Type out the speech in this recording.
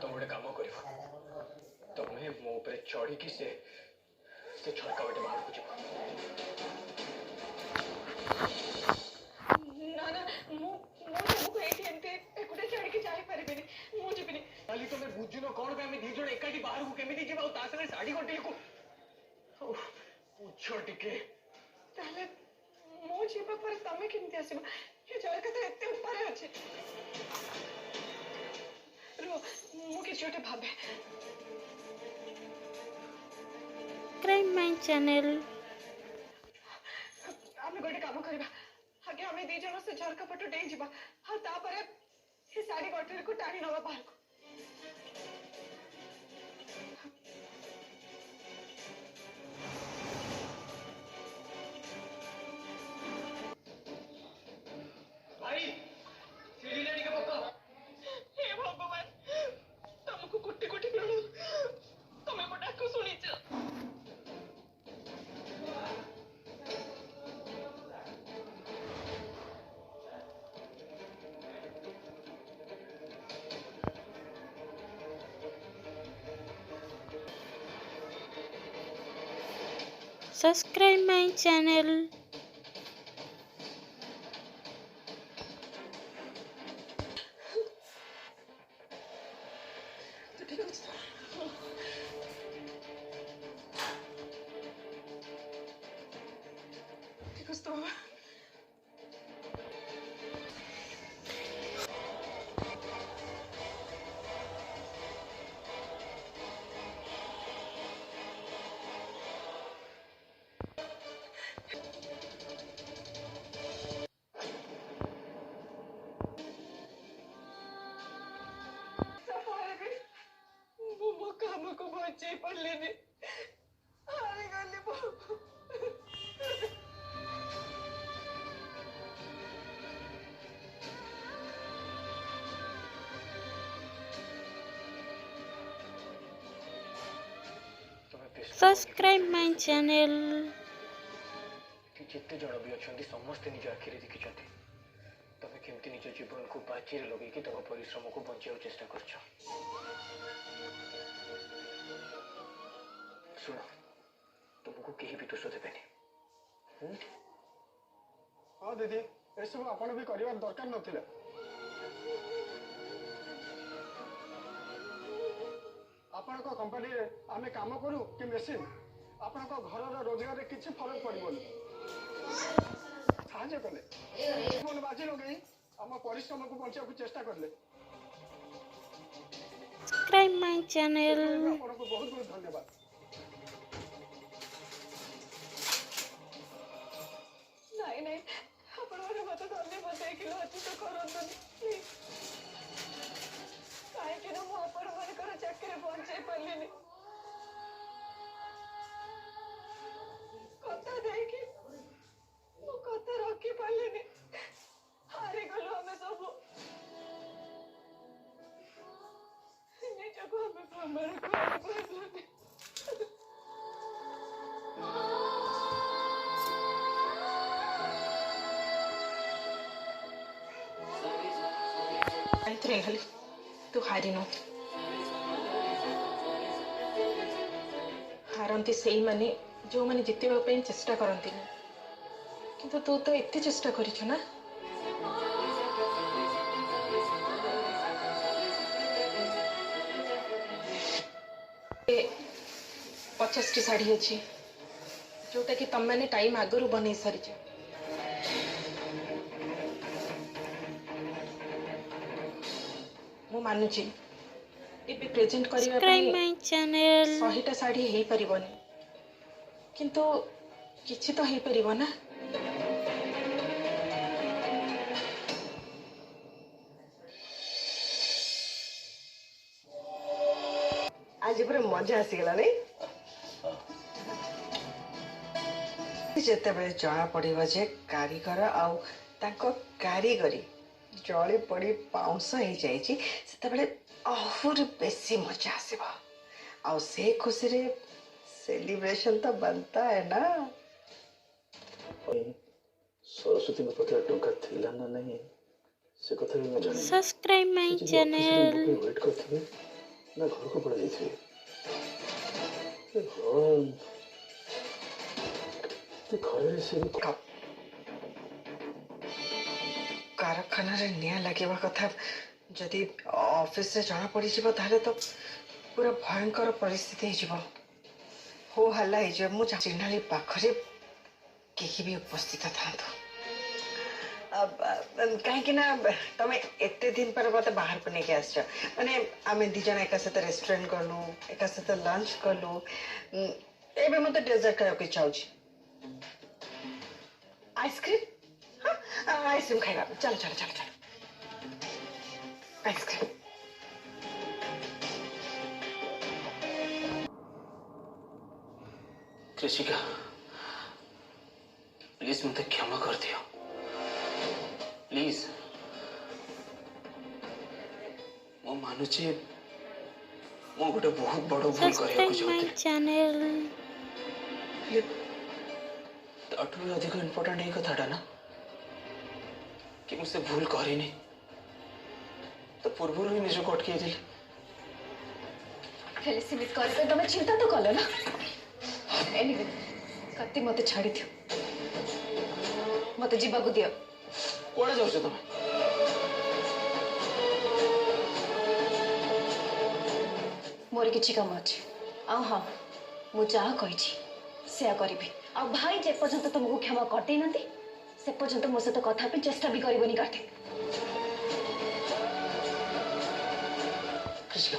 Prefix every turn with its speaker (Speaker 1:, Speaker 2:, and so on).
Speaker 1: तुम गोटे काम कर तुम्हें मो चढ़ी कि से झरका बाटे बाहर को जीव ना ना तुमको एकुटे छाड़ी जाई परिबेनी मु जीविनी खाली तुम बुझुन कौन पे दी जण एकाठी बाहर को केमिति जीवा ता संगे साड़ी गोटे को पूछ टिके ताले मु जीवा पर तमे केमिति आसीबा ये झरका तो एते ऊपर अछि रो मु कि छोटे भाबे
Speaker 2: क्राइम माइंड चैनल
Speaker 1: आमे गोटे काम करबा आगे आमे दी जण से झरका पटो डेई जीवा हा ता परे हे साड़ी गोटे को टाणी नवा बाहर को भाई सीढ़ी लेने के पक्का हे भगवान तुमको कुट्टी कुट्टी करू तुम्हें मोटा को सुनी छ
Speaker 2: सब्सक्राइब माय चैनल।
Speaker 1: ठीक है ठीक है तो काम को बचे पड़ले ने हारे गले
Speaker 2: सब्सक्राइब माय चैनल।
Speaker 1: जिते जन भी अच्छा समस्ते निज आखिरी देखी तुम केमती निज जीवन को बाजी लगे तुम परिश्रम को बचाव चेष्टा कर शुण तुमको कहीं भी दोष देवे
Speaker 3: हाँ दीदी ये सब आपण भी कर दरकार नथिला आपण को कंपनी रे आमे काम करू कि मेसिन आपण को घर रोजगार रे किछि फरक पड़बोनी साहाଯ୍य कले मन बाजी लगे हम परिश्रम को बचाव को चेष्टा करले
Speaker 2: सब्सक्राइब माय चैनल।
Speaker 3: आपण को बहुत बहुत धन्यवाद।
Speaker 1: नहीं नहीं आपण मत धन्यवाद देखिल अच्छी तो करतुनि कहीं ना मु आपण मनकर चाकरी बचाई पार्ली कथा देखी मु कथा रखी पार्ली हारी गलु आम सब निजको आम संभाल पार्लुनि खाली तू हारी न हारती से माने जो माने जितवा चेष्टा करती किंतु तू तो एत चेष्टा करिछु ना 50 साड़ी अच्छी जोटा कि तुम मैंने टाइम आगु बन सारी मु मानुची प्रेजेंट करने 100टा साड़ी हो पारन किंतु किछि तो हो पार ना
Speaker 4: आज पूरा मजा आसीगला नहीं जिते बड़े जना पड़ा जे कारीगर आउ कारीगरी जली पड़ी पाउंस हो जाए आहरी बेसी मजा आसब आ से खुशी रे सेलिब्रेशन तो बनता है ना।
Speaker 5: सरस्वती पाखे टंका थिला ना नहीं से कथा भी मैं जानी
Speaker 2: सब्सक्राइब माय चैनल।
Speaker 5: वेट करथिबे ना घर को पड़ जाइथिबे भगवान ते घरे से
Speaker 4: कारखाना रे निया लगे कथा जदि ऑफिस से जना पड़ी जीव ताले तो पूरा भयंकर परिस्थिति हो हो हल्ला हो चिन्हाली पाखरे केही भी उपस्थित था कहीं ना तमें एते दिन पर मत बाहर को नहीं आस माने आम दी जन एक साथ रेस्टोरेंट गलु एक साथ लंच कलु एबे मत डेजर्ट खाया इच्छा होची आइसक्रीम हाँ आइसक्रीम खाइबा चल चल चल चल आइसक्रीम
Speaker 5: कृषिका प्लीज मत क्षमा कर दियो प्लीज मो मानुची मो गोटे बहुत बड़ भूल करिया
Speaker 2: सब्सक्राइब माय चैनल।
Speaker 5: ताठू भी अधिक इम्पोर्टेंट ये कथाटा ना कि मुझसे भूल करिनी तो पूर्व ही निज को अटके दिल
Speaker 1: हेले सिमित करे तो तमे चिंता तो कलो ना। एनीवे कत्ती मते छाड़ी दियो मते जीवा को दियो
Speaker 5: कोड़े जाउछ तुम
Speaker 1: मोर किछि काम अछि आ हां मु चाह कहिछि सेया करिबि आ भाई जे पर्यंत तुमको क्षमा करते नंती से पर्यंत मो सहित कथा पे चेष्टा भी करबोनी करते
Speaker 5: कृष्ण